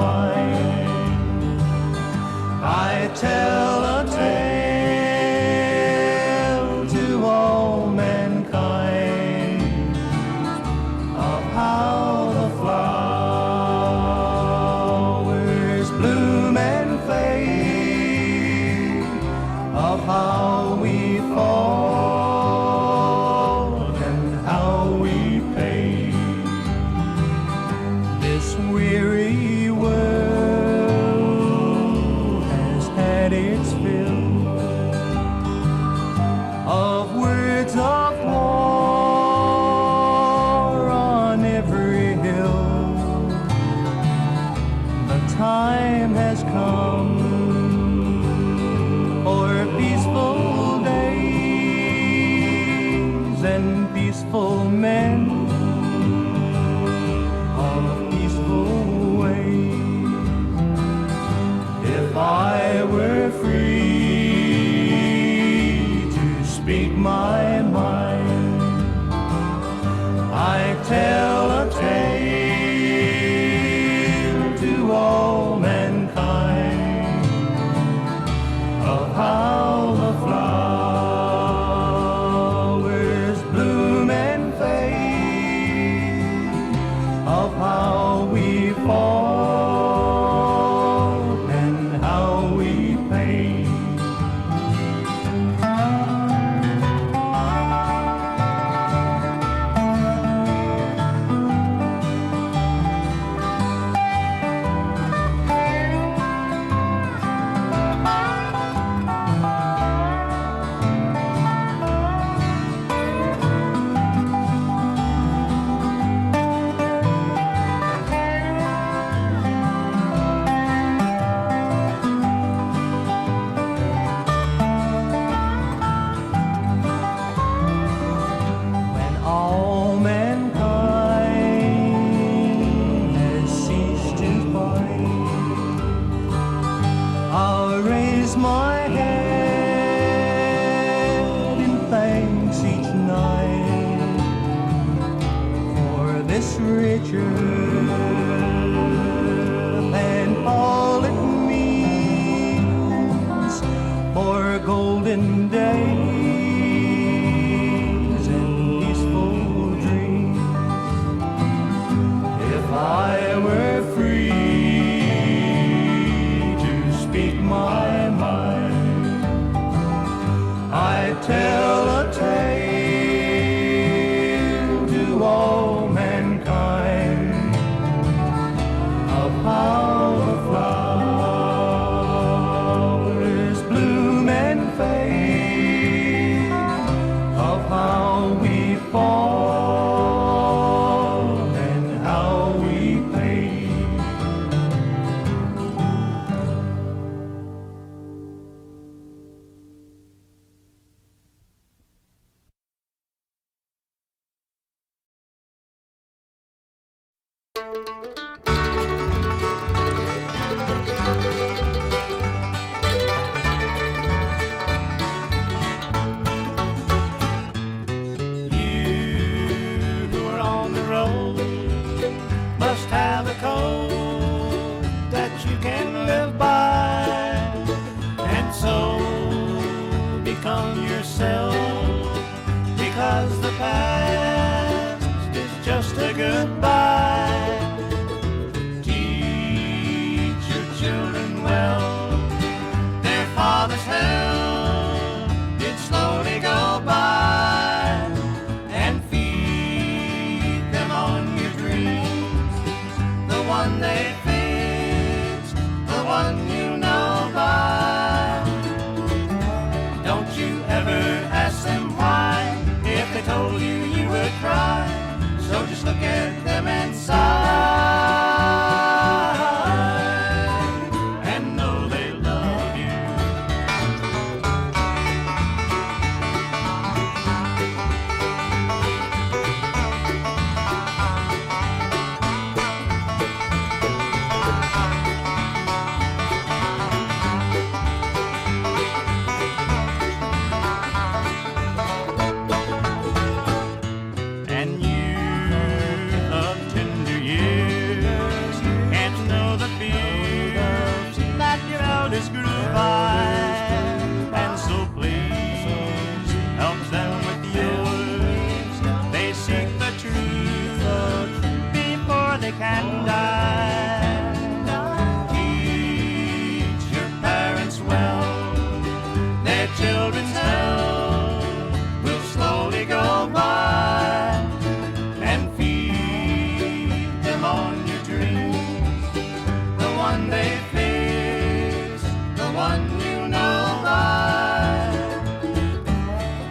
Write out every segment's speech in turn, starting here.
kind. I tell a tale to all mankind of how the flowers bloom and fade, of how we fall and how we pay. This weary world has had its fill of words of war on every hill. The time has come for peaceful days and peaceful men of peaceful ways. If I were free to speak my mind, I'd tell a tale to all mankind of how the flowers bloom and fade, of how we fall and how we pay. When all mankind has ceased to fight, I'll raise my head in thanks each night for this rich earth and all it means, for golden days and peaceful dreams. If I were free to speak my mind, I'd tell a tale to all mankind of how the flowers bloom and fade, of how we fall and how we pay. You who are on the road must have a code that you can live by, and so become yourself, because the past is just a goodbye. Teach your children well, their father's hell did slowly go by, and feed them on your dreams, the one they fixed, the one you know by. Don't you ever ask survive. And so please help them with yours. They seek the truth before they can die. Teach your parents well. Their children's hell will slowly go by. And feed them on your dreams, the one they face, the one you know by.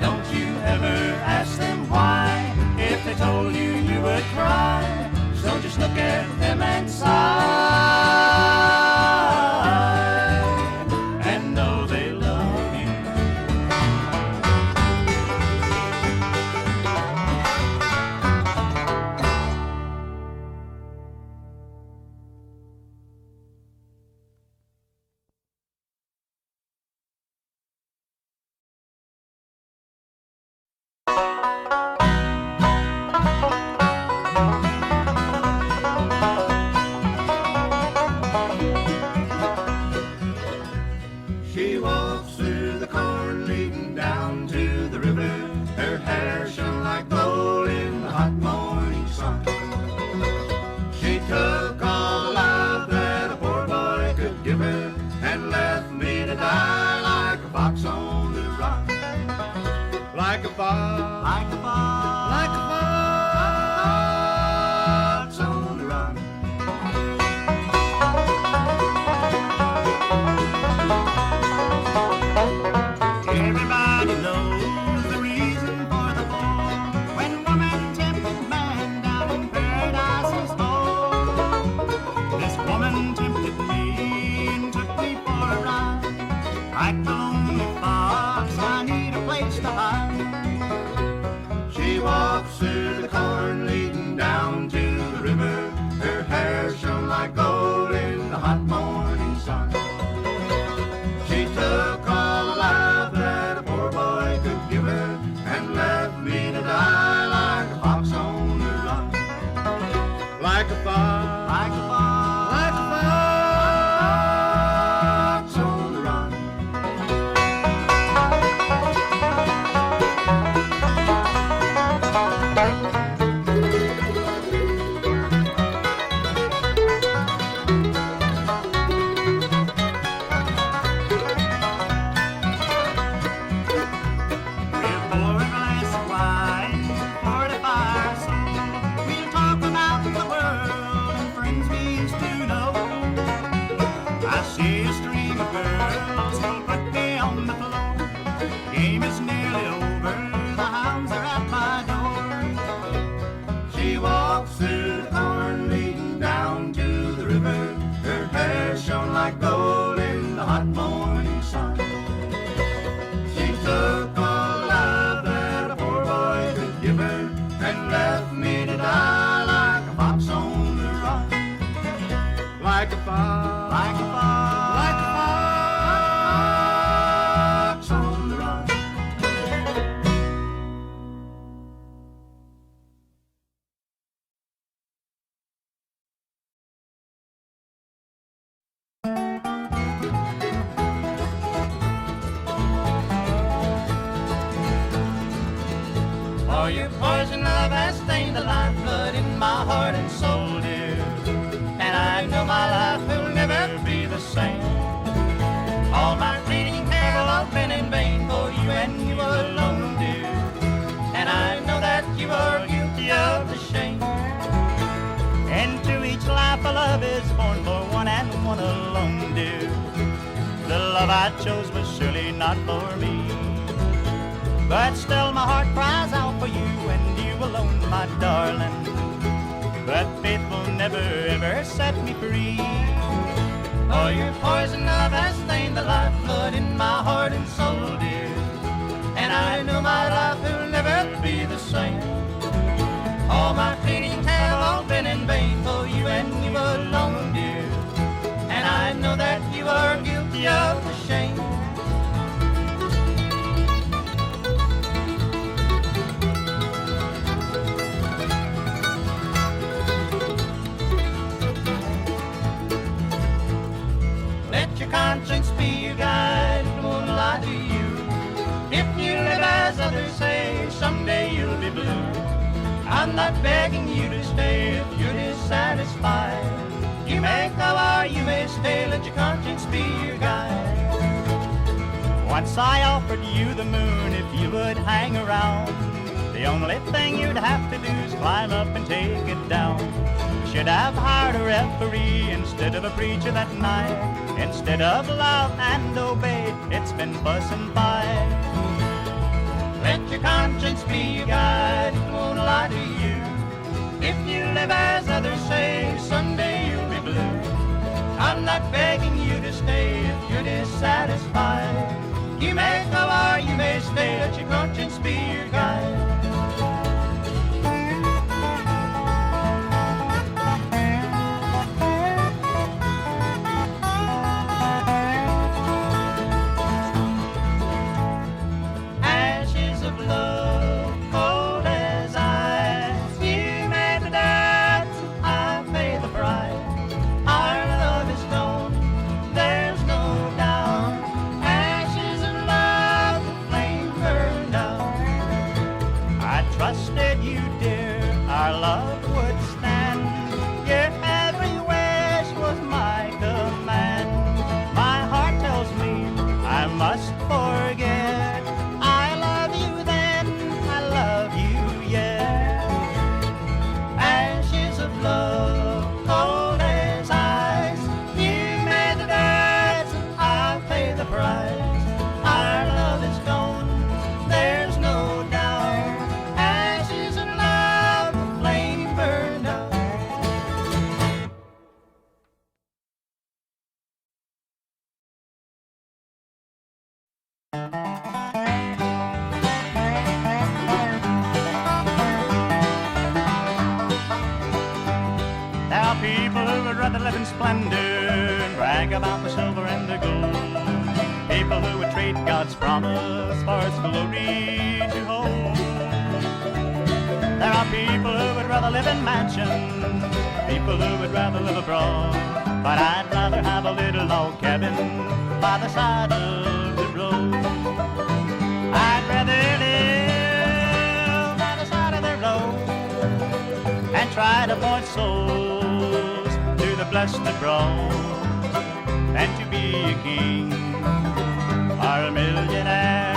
Don't you ever ask them why. If they told you, you would cry. So just look at them and sigh, and know they love you. She walks through the corn leading down to the river. Her hair shone like gold in the hot morning sun. She took all the love that a poor boy could give her and left me to die like a fox on the run. Like a fox, like a fox, like a fox on the run. Everybody knows the reason for the fall. When woman tempted man down in paradise's home. This woman tempted me and took me for a ride. Like the lonely fox, I need a place to hide. She walks through the corn leading down to the river. Her hair shone like gold in the hot morning sun. She took all the love that a poor boy could give her and left me to die like a fox on the run. Like a fox, like a fox, like a fox on the run. We'll pour a glass of wine, pour the fire so we'll talk about the world and friends we used to know. I see a stream of girls who'll put me on the floor. Game is nearly over, the hounds are at my door. She walks through the corn leading down to the river. Her hair shone like gold in the hot morning sun. She took all the love that a poor boy could give her and left me to die like a fox on the run. Like a fox, like a fox, like a fox on the run. For your poison love has stained the lifeblood in my heart and soul, dear. And I know my life will never be the same. All my pleading and care have all been in vain for you and you alone, dear. And I know that you are guilty of the shame. And to each life a love is born for one and one alone, dear. The love I chose was surely not for me. But still my heart cries out for you and you alone, my darling. But faith will never ever set me free. For your poison love has stained the lifeblood in my heart and soul, dear. And I know my life will never be the same. All my pleading have all been in vain for you and you alone, dear. And I know that you are guilty of the shame. Let your conscience be your guide. I'm not begging you to stay if you're dissatisfied. You may go or you may stay, let your conscience be your guide. Once I offered you the moon if you would hang around. The only thing you'd have to do is climb up and take it down. Should have hired a referee instead of a preacher that night. Instead of love and obey, it's been fuss and fight. Let your conscience be your guide, it won't lie to you. If you live as others say, someday you'll be blue. I'm not begging you to stay if you're dissatisfied. You may go or you may stay, let your conscience be your guide. Live in splendor and brag about the silver and the gold. People who would trade God's promise for its glory to hold. There are people who would rather live in mansions, people who would rather live abroad. But I'd rather have a little log cabin by the side of the road. I'd rather live by the side of the road and try to point souls the blessed abroad, and to be a king or a millionaire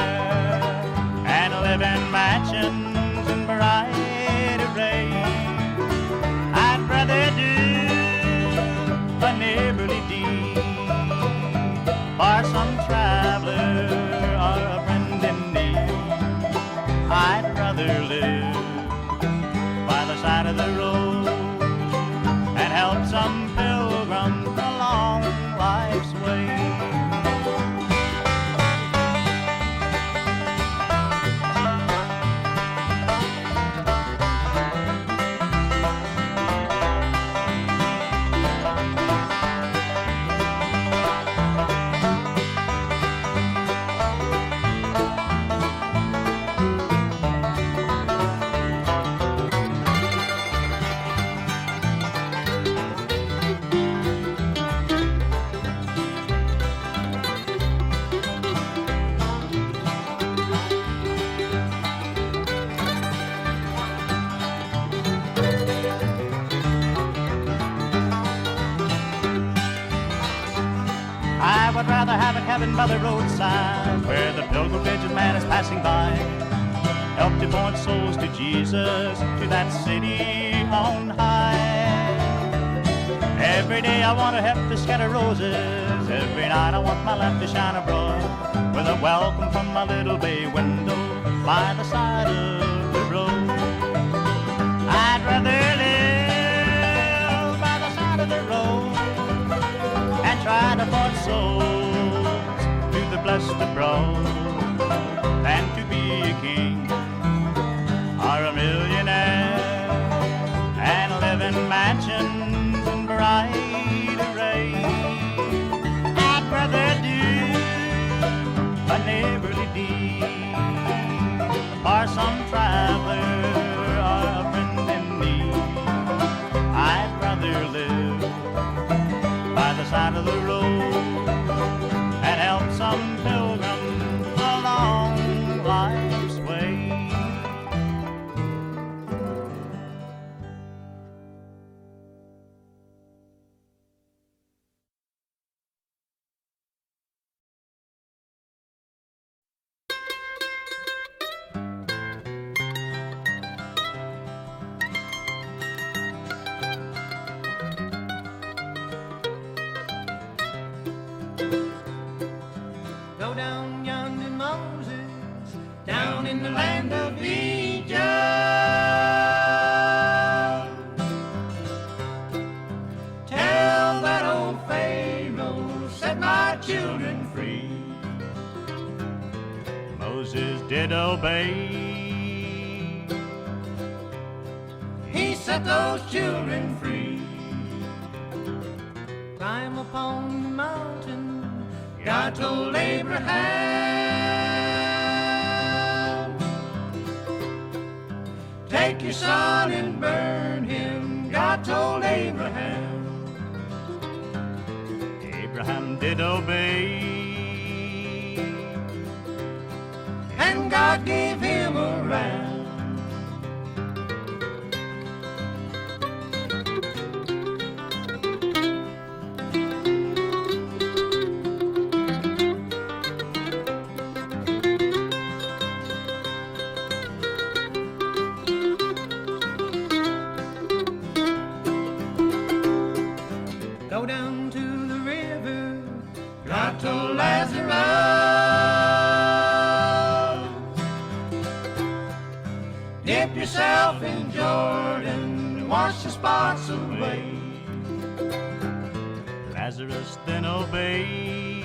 and live in mansions in bright array. I'd rather do a neighborly deed for some traveler or a friend in need. I'd rather live by the side of the road and help some pilgrim along life's way. I'd rather have a cabin by the roadside where the pilgrimage of man is passing by. Help to point souls to Jesus, to that city on high. Every day I want to help to scatter roses. Every night I want my lamp to shine abroad with a welcome from my little bay window by the side of the road. I'd rather live by the side of the road and try to point souls to the blessed abroad than to be a king or a millionaire and live in mansions in bright array. I'd rather do a neighborly deed for some traveler or a friend in need. I'd rather live by the side of the road and help some pilgrim along life's way. the land of Egypt. Tell that old Pharaoh, set my children free. Moses did obey. He set those children free. Climb upon the mountain, God told Abraham. Take your son and burn him, God told Abraham. Abraham did obey. And God gave him a ram. Go down to the river, God told Lazarus. Dip yourself in Jordan and wash the spots away. Lazarus then obeyed.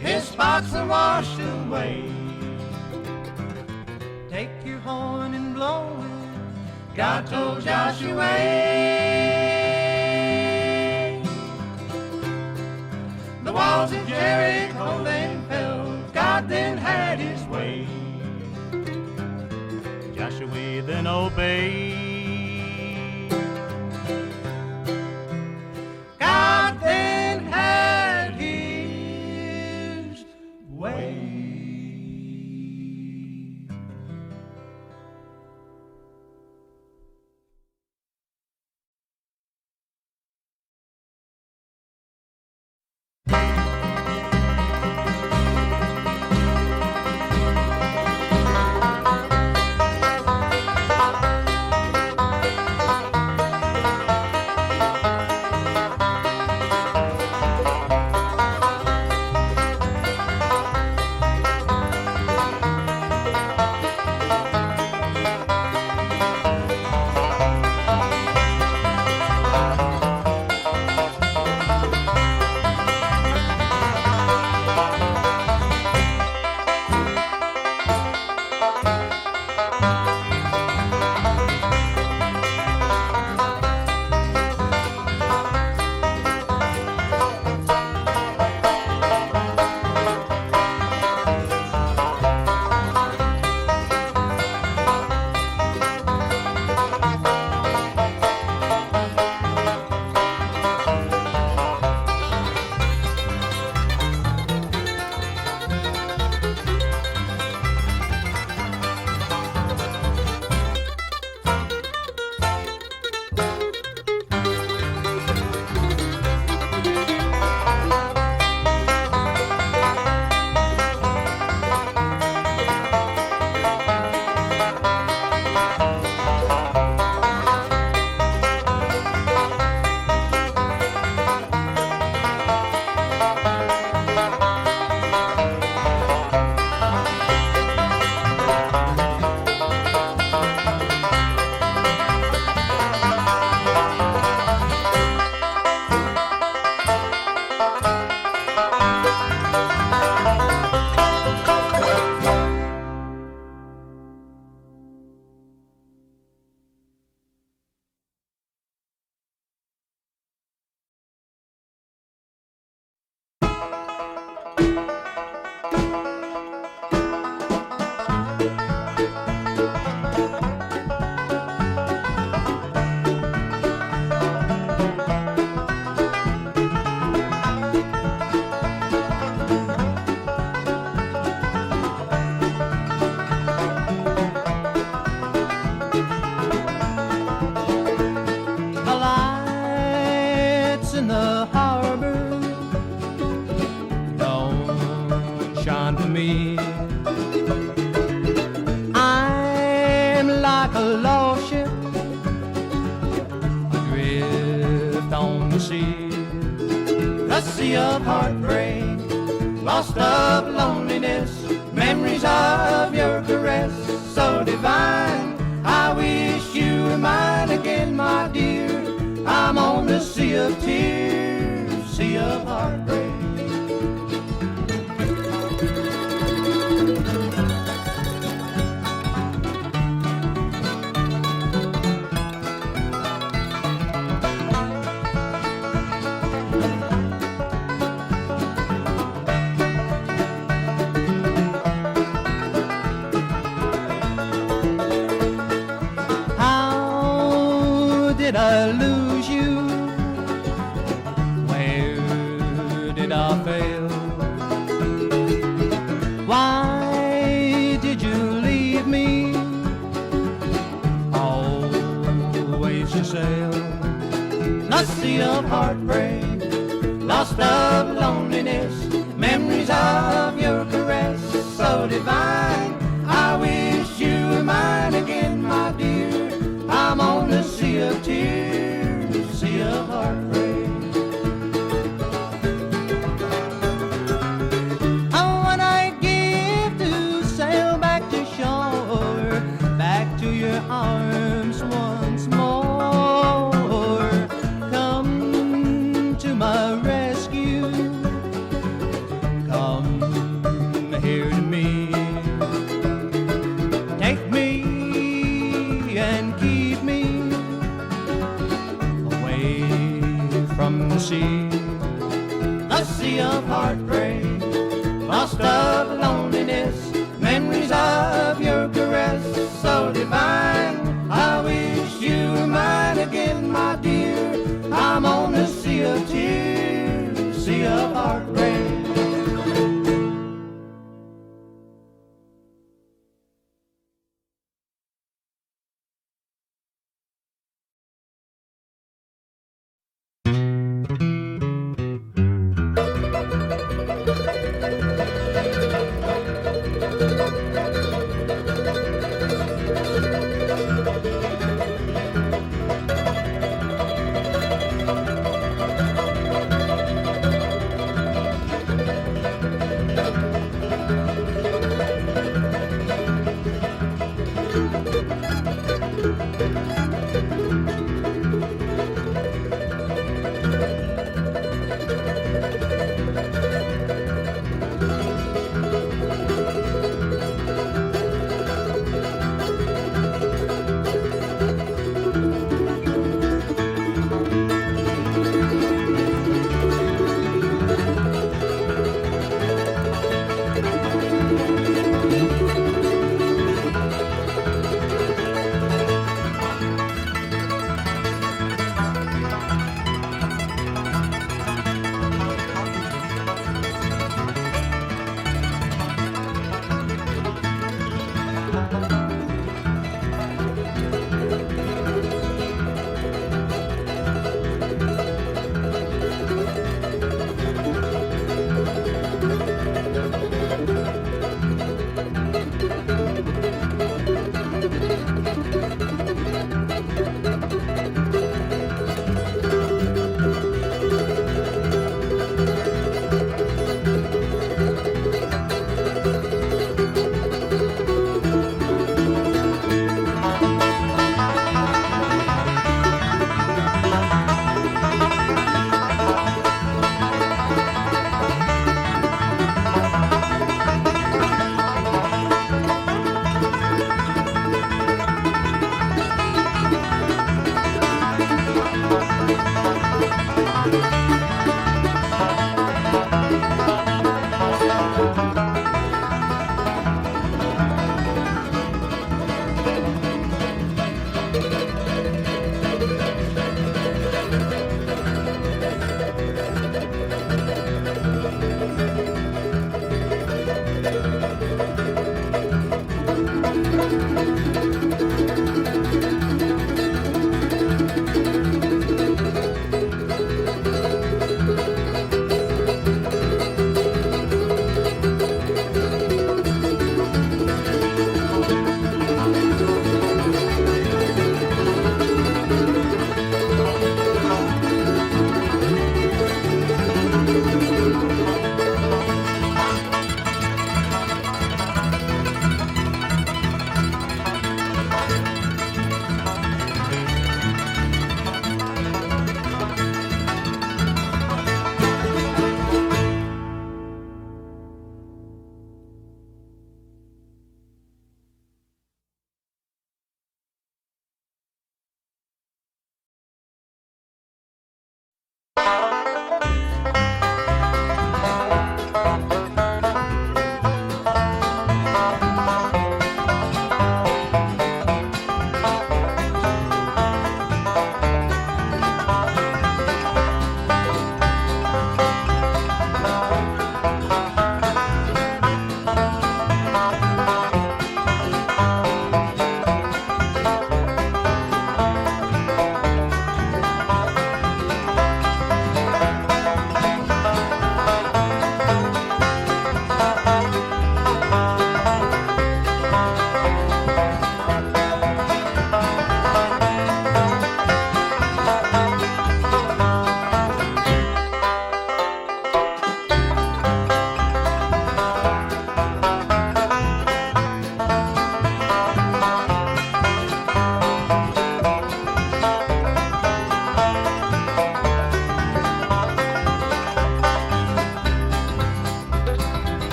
His spots are washed away. Take your horn and blow it, God told Joshua. The walls of Jericho then fell, God then had his way. Joshua then obeyed. God then had his way. sea of heartbreak, lost of loneliness, memories of your caress so divine. I wish you were mine again, my dear. I'm on the sea of tears, sea of heartbreak. Did I lose you? Where did I fail? Why did you leave me? Always to sail the sea of heartbreak, lost of loneliness, memories of your caress so divine. I wish you were mine again, my dear. I'm on the sea of tears, sea of heartbreak. Oh, what I'd give to sail back to shore, back to your arms once more. Come to my rescue, come here to me. Take me and keep me away from the sea of heartbreak, lost of loneliness, memories of your caress so divine. I wish you were mine again, my dear. I'm on the sea of tears, sea of heartbreak.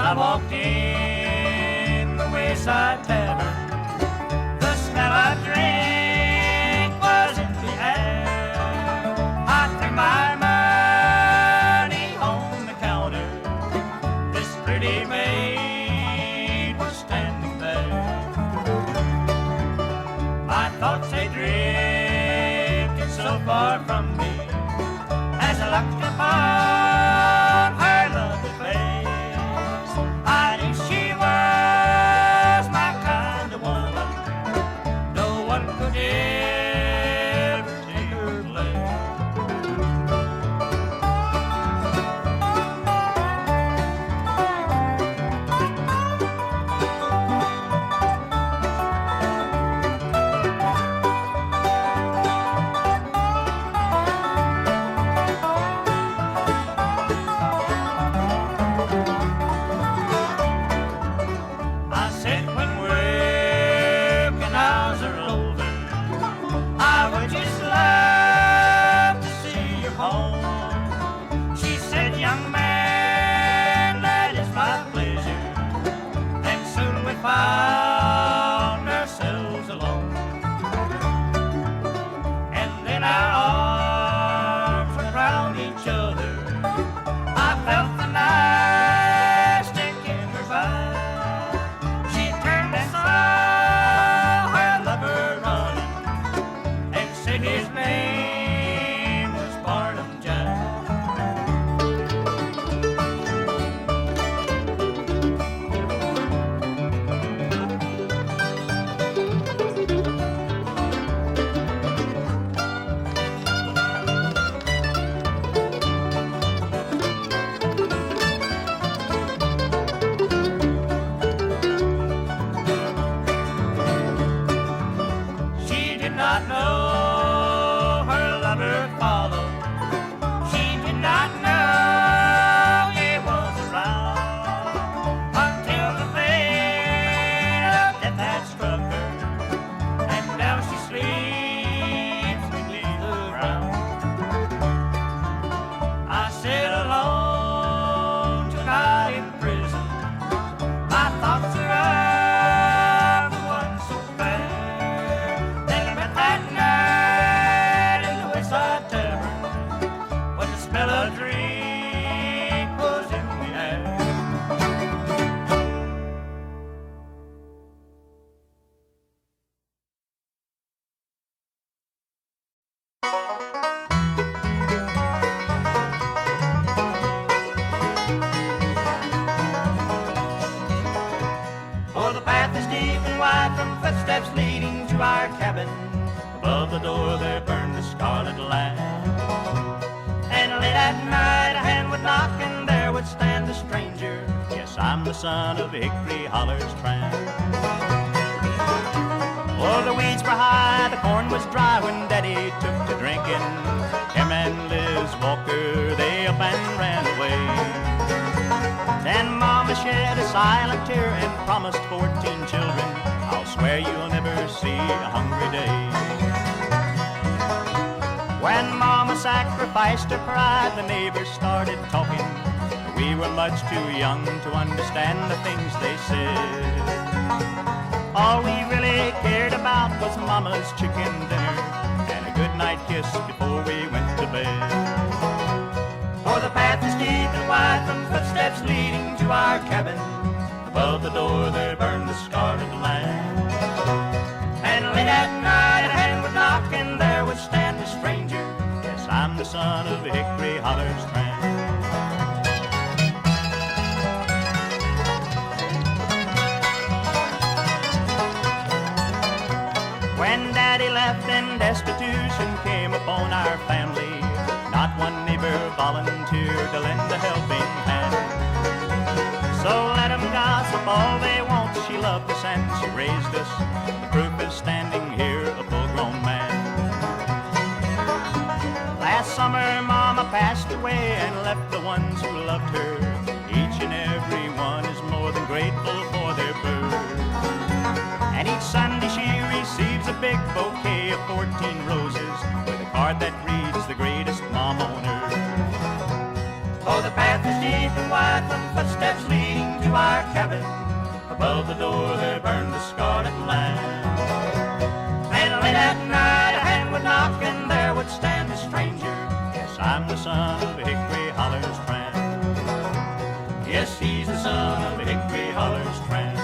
I walked in the wayside tavern. The smell of drink was in the air. I threw my money on the counter. This pretty maid was standing there. My thoughts they drifted so far from me as I looked upon her lovely face. I knew she was my kind of woman. No one could ever take her place. I said when working hours are over, I would just love to see you home. She said, young man, that is my pleasure. And soon we found ourselves alone. And then our arms were around each other. I felt the knife stick in her back. She turned and saw her lover running and said his name was Barnum Jack. She did not know her lover followed. She did not know he was around until the fate of death had struck her, and now she sleeps beneath the ground. I sit alone tonight in prison. My thoughts are of the one so fair. Then I met that night in the wayside tavern when the smell of drink was in the air. Oh, the path is deep and wide from footsteps leading to our cabin. Above the door there burned the scarlet lamp. And late at night a hand would knock and there would stand a stranger. Yes, I'm the son of Hickory Holler's Tramp. Oh, the weeds were high, the corn was dry when Daddy took to drinking. Him and Liz Walker, they up and ran away. Then Mama shed a silent tear and promised 14 children, I'll swear you'll never see a hungry day. When Mama sacrificed her pride, the neighbors started talking. We were much too young to understand the things they said. All we really cared about was Mama's chicken dinner and a good night kiss before we went to bed. For the path is deep and wide from footsteps leading to our cabin. Above the door there burned the scarlet lamp. And late at night a hand would knock and there would stand a stranger. Yes, I'm the son of Hickory Holler's Tramp. When Daddy left and destitution came upon our family, not one neighbor volunteered to lend a helping hand. So let 'em gossip all they want, she loved us and she raised us. The proof is standing here, a full-grown man. Last summer Mama passed away and left the ones who loved her. Each and every one is more than grateful for their birth. And each Sunday she receives a big bouquet of 14 roses with a card that reads, the greatest mom on earth. Oh, the path is deep and wide from footsteps leading to to our cabin. Above the door there burned the scarlet lamp. And late at night a hand would knock and there would stand a stranger. Yes, I'm the son of Hickory Holler's tramp. Yes, he's the son of Hickory Holler's tramp.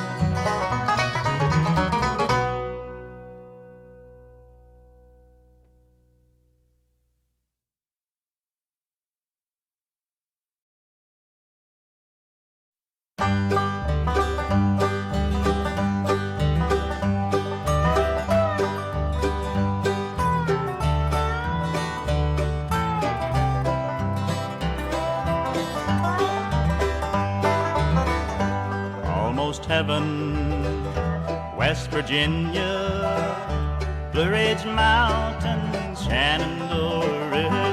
Heaven, West Virginia, Blue Ridge Mountains, Shenandoah River.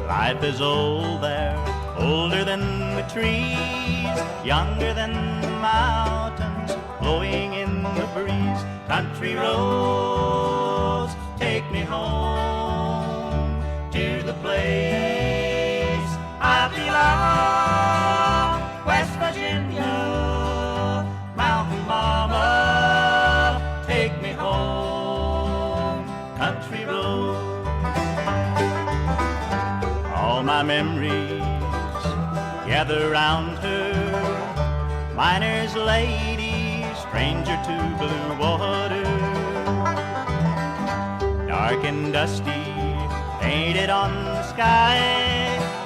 Life is old there, older than the trees, younger than the mountains, blowing in the breeze. Country roads, take me home to the place I belong. West Virginia, Mountain Mama, take me home, country road. All my memories gather round her, miner's lady, stranger to blue water. Dark and dusty, painted on the sky,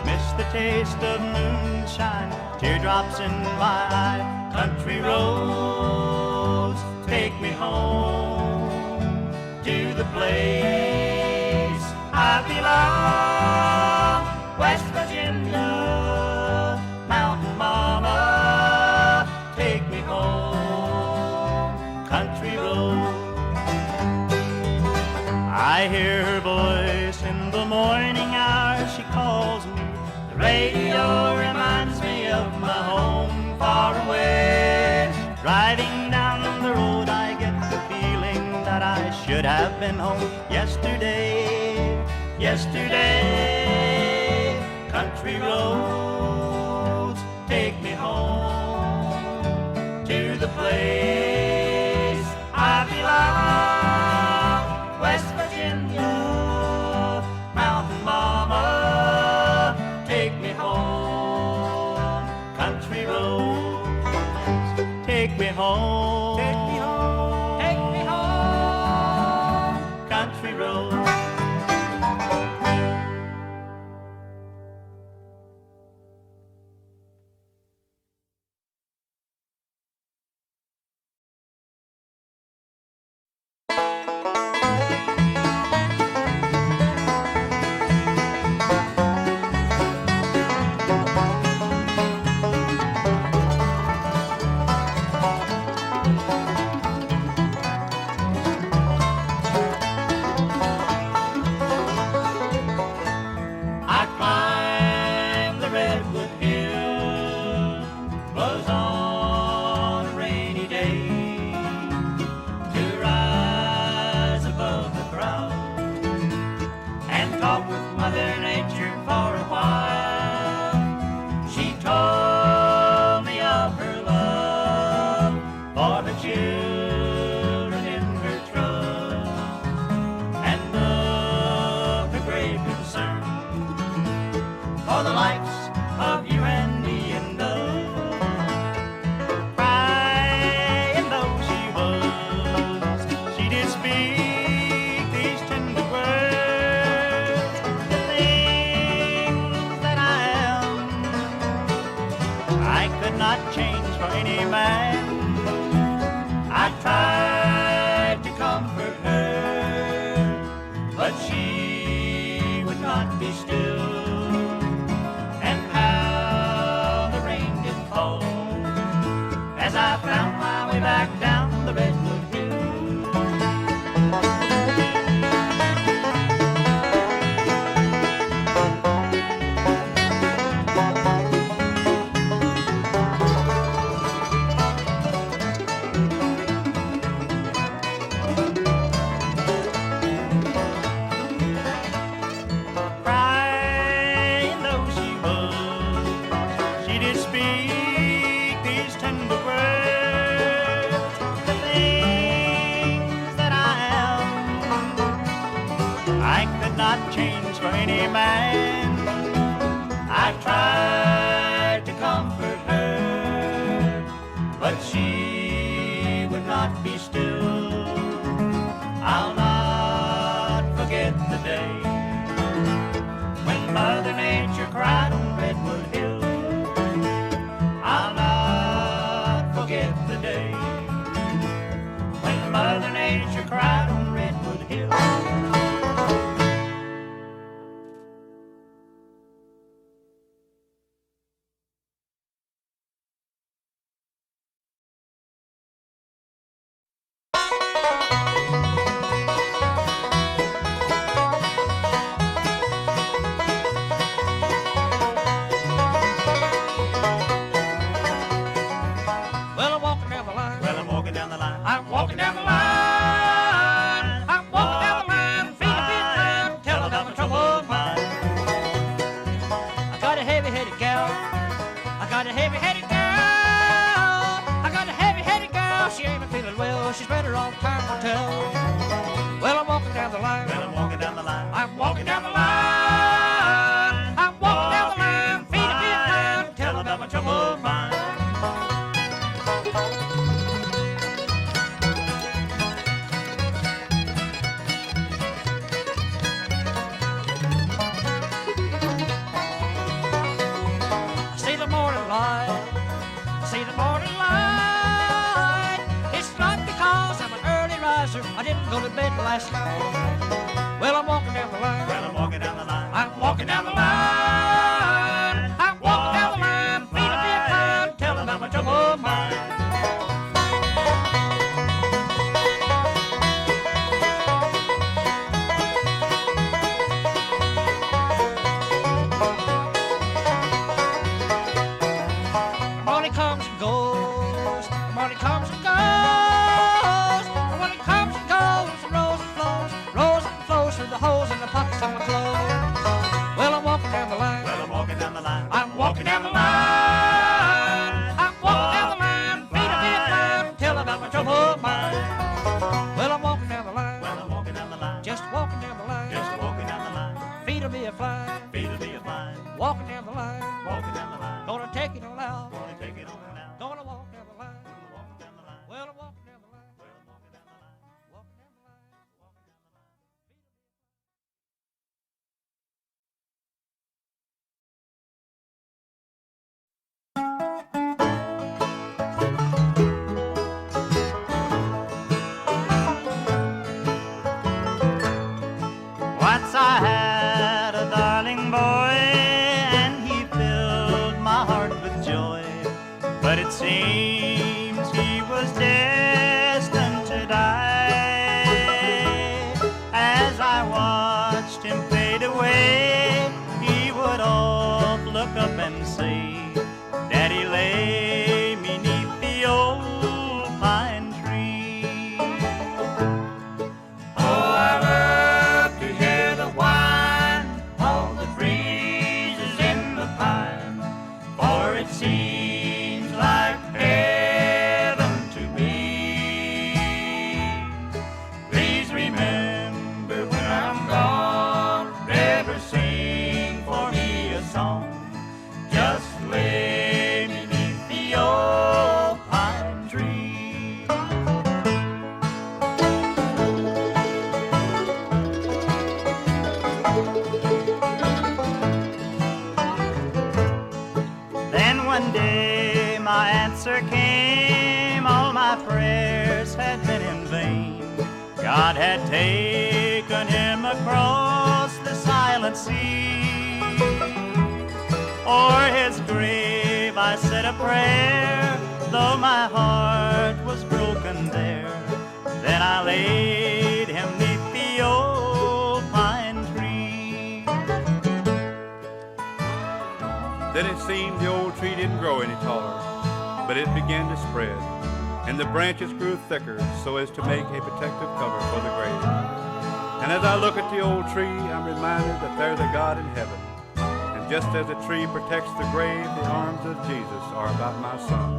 miss the taste of moonshine, teardrops in my eye. Country roads, take me home to the place I belong. West Virginia, Mountain Mama, take me home, country road. I hear her voice in the morning hour, she calls me. The radio reminds me of my home far away. Driving down the road I get the feeling that I should have been home yesterday. Yesterday, country roads, take me home to the place I belong. West Virginia, Mountain Mama, take me home, country roads, take me home, take me home, take me home, country roads. I climbed the Redwood Hill, was on a rainy day, to rise above the crowd and talk with Mother Nature for a while. She told me of her love for the children in her trust and of her great concern for the likes of you and me and us. Crying though she was, she did speak these tender words. The things that I am, I could not change for any man. I tried to comfort her, but she would not be still. As I found my way back down the Redwood Hill. any man. I tried to comfort her, but she would not be still. I'll not forget the day when Mother Nature cried on Redwood Hill. I'll not forget the day when Mother Nature cried on Redwood Hill. She's better off, time will tell. Well, I'm walking down the line. Well, I'm walking down the line. I'm walking down the line. I'm walking down the line. Feed a bit time. Tell about my troubled mind. I see the morning light. I see the morning light. I didn't go to bed last night. Well, I'm walking down the line. Well, I'm walking down the line. I'm walking down the line. I'm walking down the line. Feel a bit time. Tell them about my troubled mind. The money comes and goes. The money comes and goes. The holes in the pockets on my clothes. Well, I'm walking down the line. Well, I'm walking down the line. I'm walking down the line. I'm walking down the line. Feet a bit time. Tell about my troubled mind. Well, I'm walking down the line. Well, I'm walking down the line. Just walking down the line. Just walking down the line. Feet'll be a flying. Feet'll be a flying. Walking down the line. Walking down the line. Gonna take it on out. Gonna take it on out. Gonna walk down the line. Walking down the line. Well, I'm walking down the line. Well, I'm walking down the line. Walking down the line. Once I had a darling boy, and he filled my heart with joy. But it seems he was destined to die. As I watched him fade away, he would oft look up and say, "Daddy lay me 'neath the old pine tree." Oh, I love to hear the whine of the breezes in the pine, for it seems like heaven to me. Please remember when I'm gone, never sing for me a song. Just lay me 'neath the old pine tree. Then one day my answer came. All my prayers had been in vain. God had taken him across the silent sea. O'er his grave I said a prayer, though my heart was broken there. Then I laid him 'neath the old pine tree. Then it seemed the old tree didn't grow any taller, but it began to spread, and the branches grew thicker so as to make a protective cover for the grave. And as I look at the old tree, I'm reminded that there's a God in heaven. And just as a tree protects the grave, the arms of Jesus are about my son.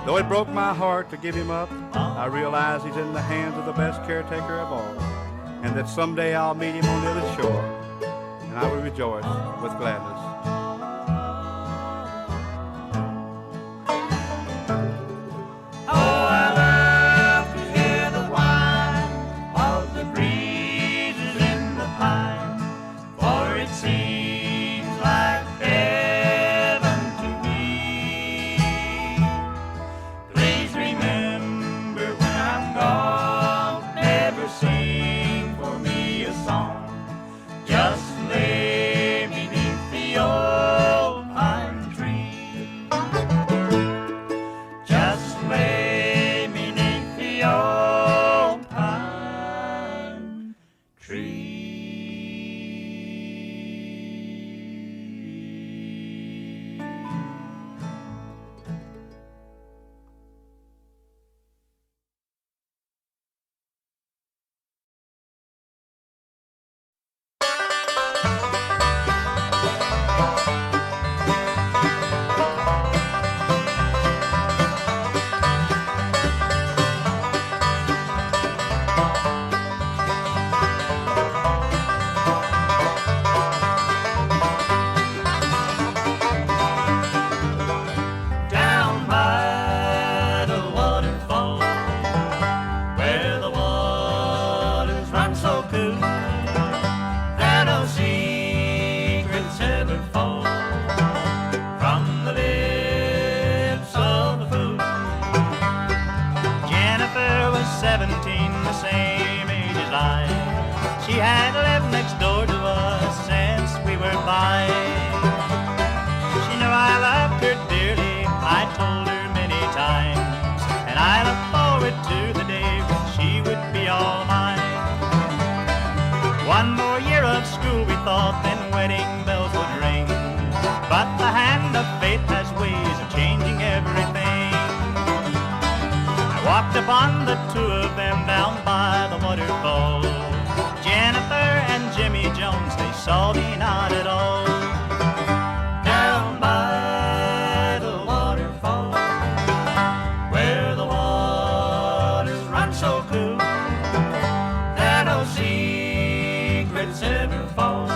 Though it broke my heart to give him up, I realize he's in the hands of the best caretaker of all, and that someday I'll meet him on the other shore, and I will rejoice with gladness. Upon the two of them down by the waterfall, Jennifer and Jimmy Jones, they saw me not at all. Down by the waterfall, where the waters run so cool, there no secrets ever fall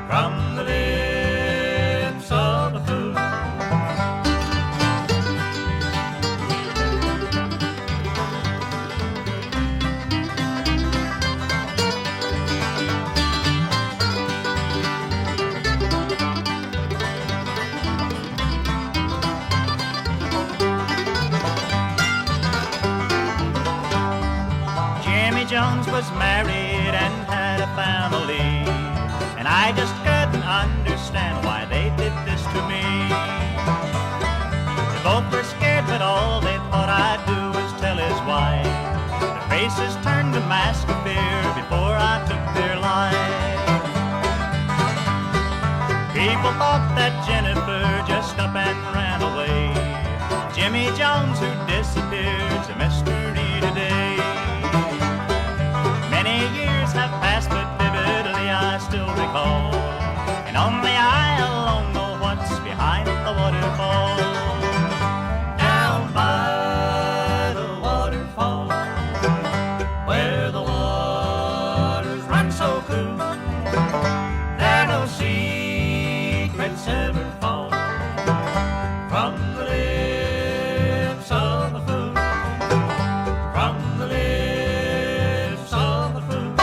from the lips of a fool. Jones was married and had a family, and I just couldn't understand why they did this to me. They both were scared, but all they thought I'd do was tell his wife. Their faces turned a mask of fear before I took their life. People thought that Jennifer just up and ran away. Jimmy Jones, who disappeared's a mystery today. Many years have passed, but vividly I still recall, and only I alone know what's behind the waterfall. Down by the waterfall, where the waters run so cool, there no secrets ever fall from the lips of a fool, from the lips of a fool.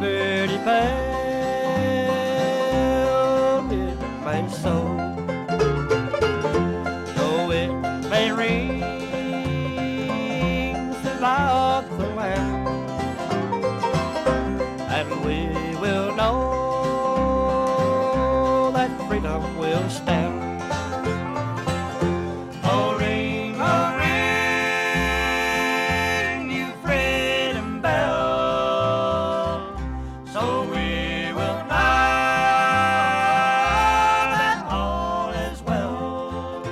pretty bell, it may so, though it may ring throughout the land, and we will know that freedom will stand. Oh, ring, you freedom bell, so we will know that all is well.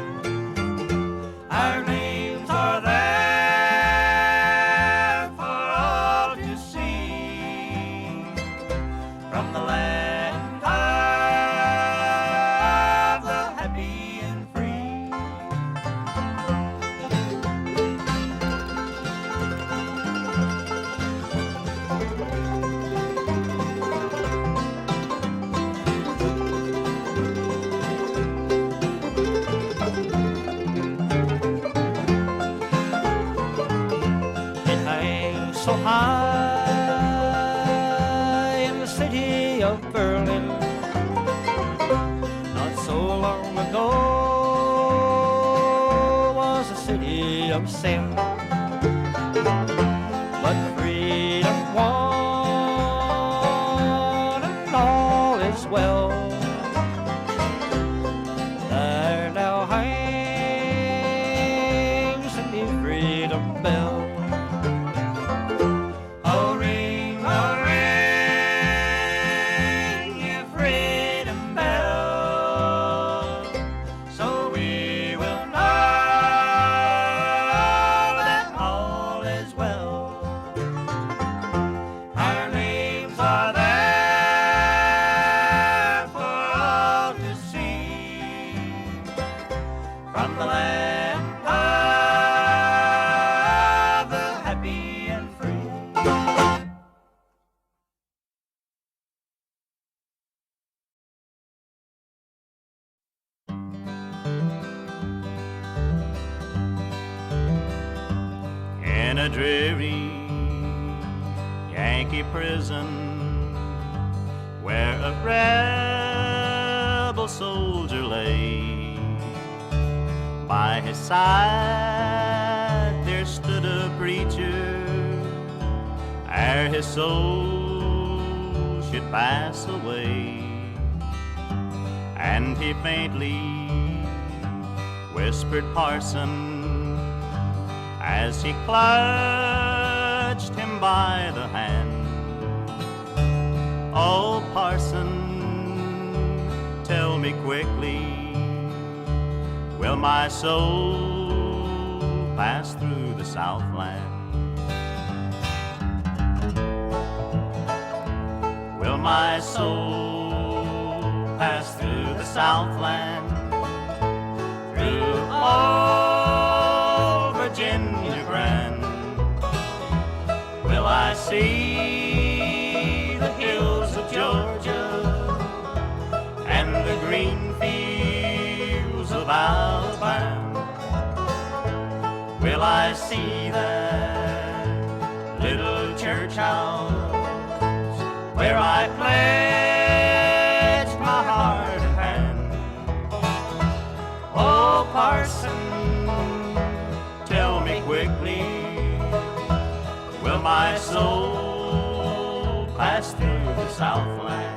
Our names are there for all to see, from the land of the happy and free. It hangs so high in the city of Berlin. Not so long ago was a city of sin, but freedom won and all is well. There now hangs a new freedom bell. Oh, ring, you freedom bell, so we will know that all is well. Our names are there for all to see, from the land of the happy and free. In a dreary Yankee prison, where a rebel soldier lay, by his side there stood a preacher, ere his soul should pass away. And he faintly whispered, "Parson," as he clutched him by the hand, "Oh, parson, tell me quickly, will my soul pass through the Southland? Will my soul pass through the Southland, through old Virginia grand? Will I see the hills of Georgia and the green fields of Alabama? Will I see that little church house where I pledged my heart and hand? Oh, parson, tell me quickly, will my soul pass through the Southland?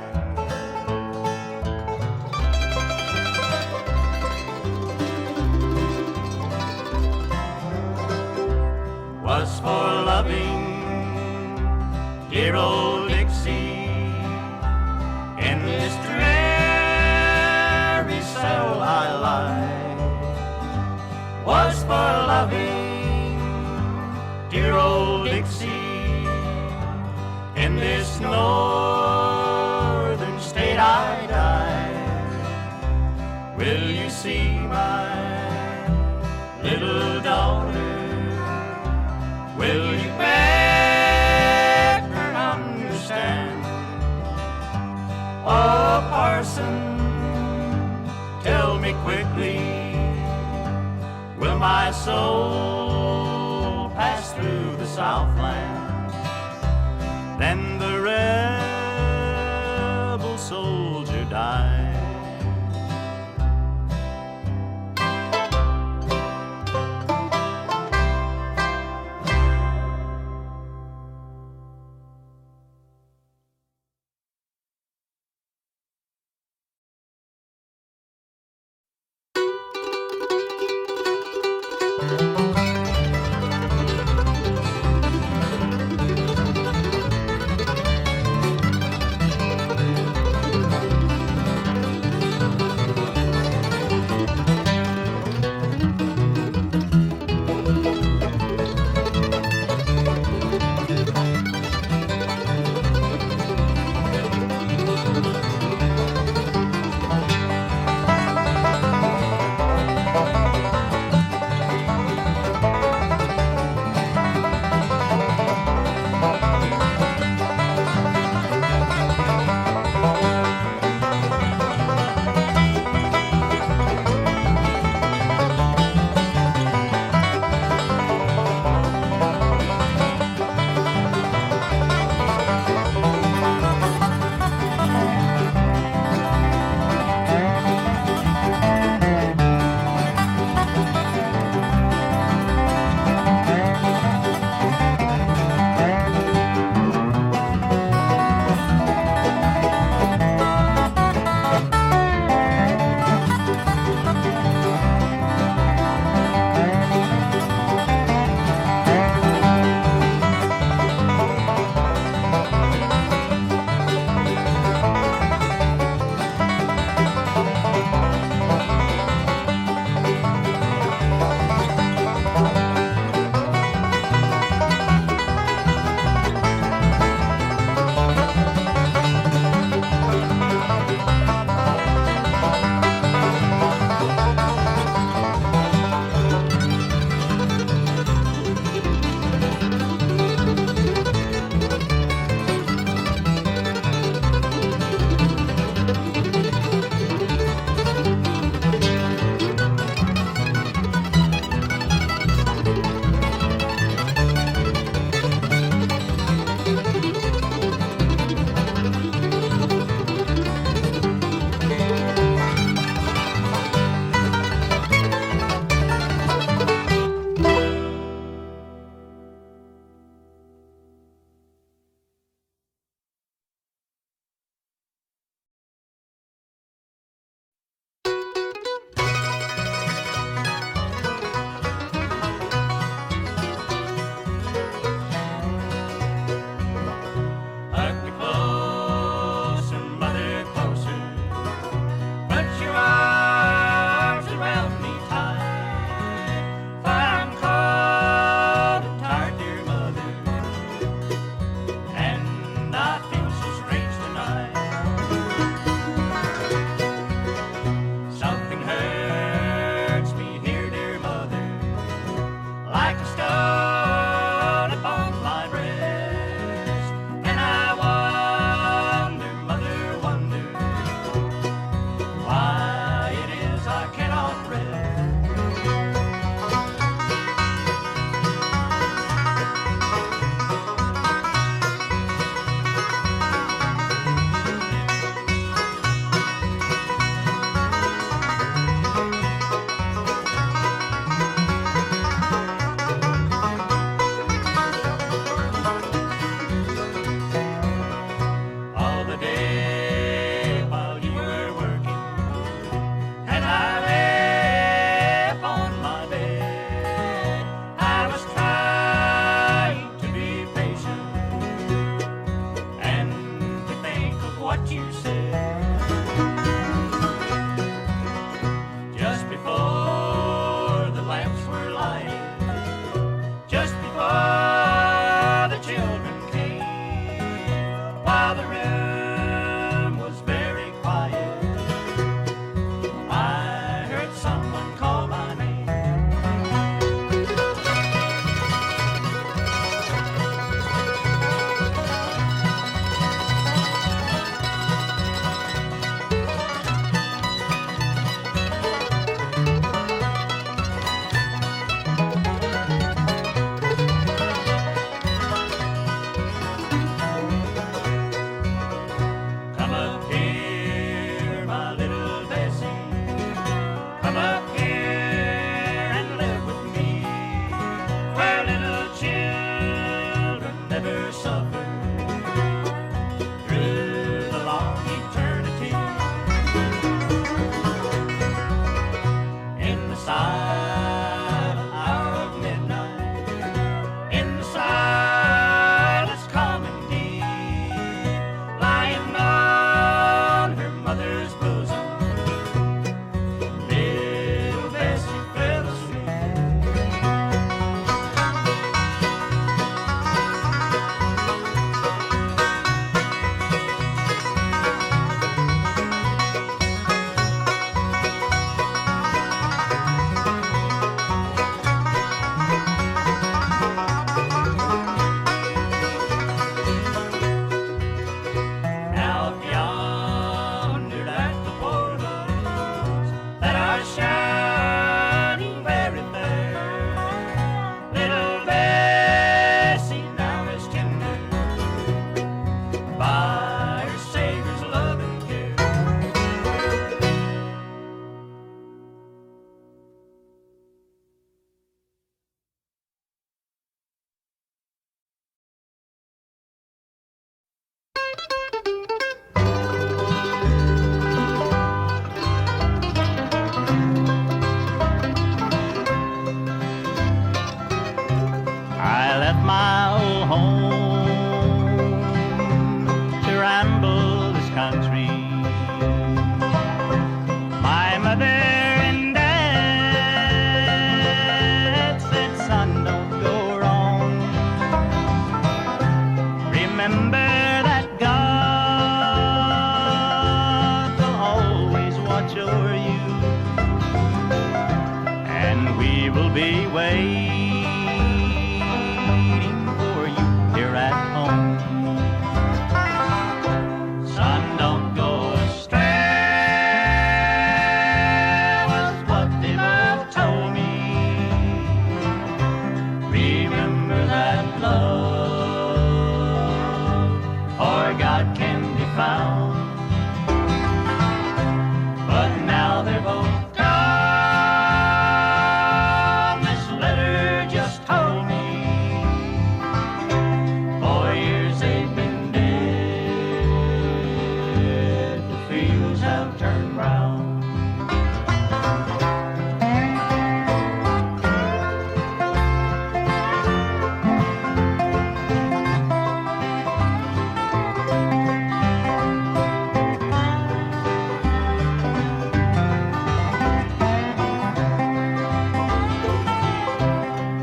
Was for loving dear old Dixie in this dreary cell I lie. Was for loving dear old Dixie in this northern state I die. Will you see my little daughter? Will you make her understand? Oh, parson, tell me quickly, will my soul pass through the Southland? Then the red while the room was very quiet, I heard someone call my name. Come up here, my little Bessie. Come up here and live with me, where little children never suffer through the long eternity. In the silent hour of midnight, in the silence calm and deep, lying on her mother's bosom, little Bessie fell asleep. Out yonder at the portals that are shining very fair, little Bessie now is tender by her Savior's love and care. I left my old home to ramble this country. My mother and dad said, son, don't go wrong. Remember that God will always watch over you, and we will be waiting for you here at home. Son, don't go astray, was what they both told me. Remember that love, or God can be found. But now they're both gone. This letter just told me 4 years they've been dead. The fields have turned brown.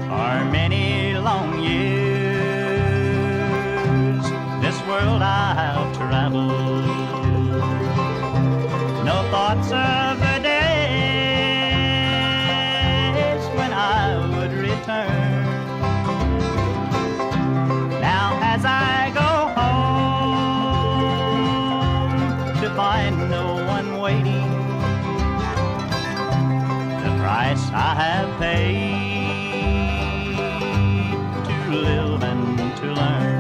For many long years this world I've traveled, no thoughts of the days when I would return. Now as I go home to find no one waiting, the price I have paid to live and to learn.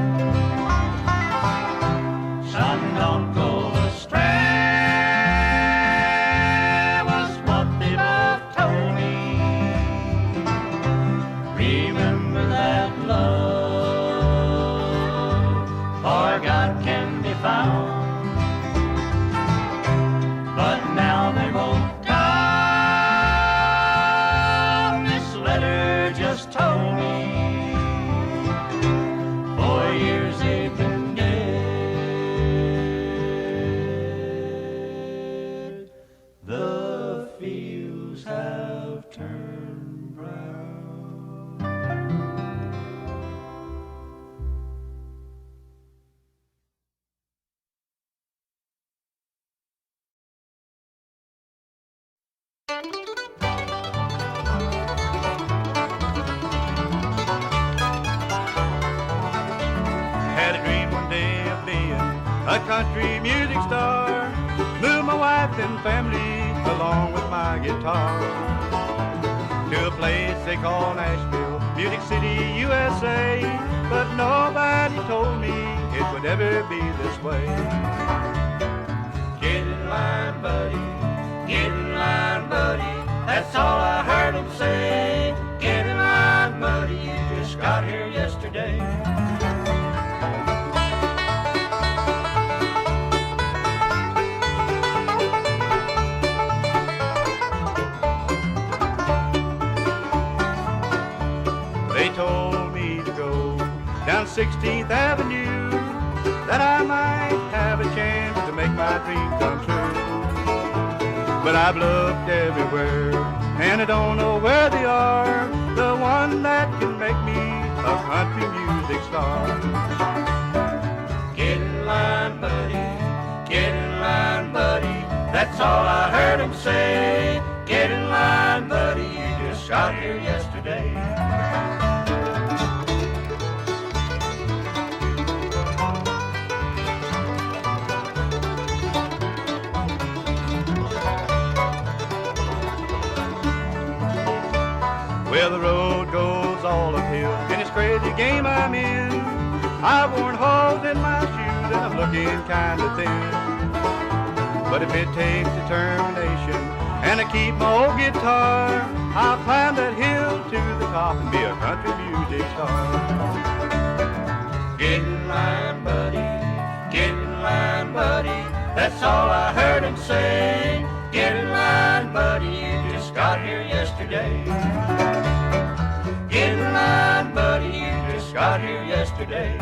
Son, don't go astray, was what they both told me. Remember that love, for God can be found. But now they're both gone. This letter just told me 4 years they've been dead. The fields have turned brown. Had a dream one day of being a country music star. Moved my wife and family along with my guitar to a place they call Nashville, Music City, USA. But nobody told me it would ever be this way. Get in line, buddy, get in line, buddy. That's all I heard them say. Get in line, buddy, you just got here yesterday. They told me to go down 16th Avenue, that I might have a chance to make my dream come true. But I've looked everywhere, and I don't know where they are, the one that can make me a country music star. Get in line, buddy, get in line, buddy. That's all I heard them say. Get in line, buddy, you just got here yesterday. Well, the road goes all uphill in this crazy game I'm in. I've worn holes in my shoes and I'm looking kind of thin. But if it takes determination and I keep my old guitar, I'll climb that hill to the top and be a country music star. Get in line, buddy, get in line, buddy. That's all I heard him say. Get in line, buddy, you just got here yesterday. Get in line, buddy, you just got here yesterday.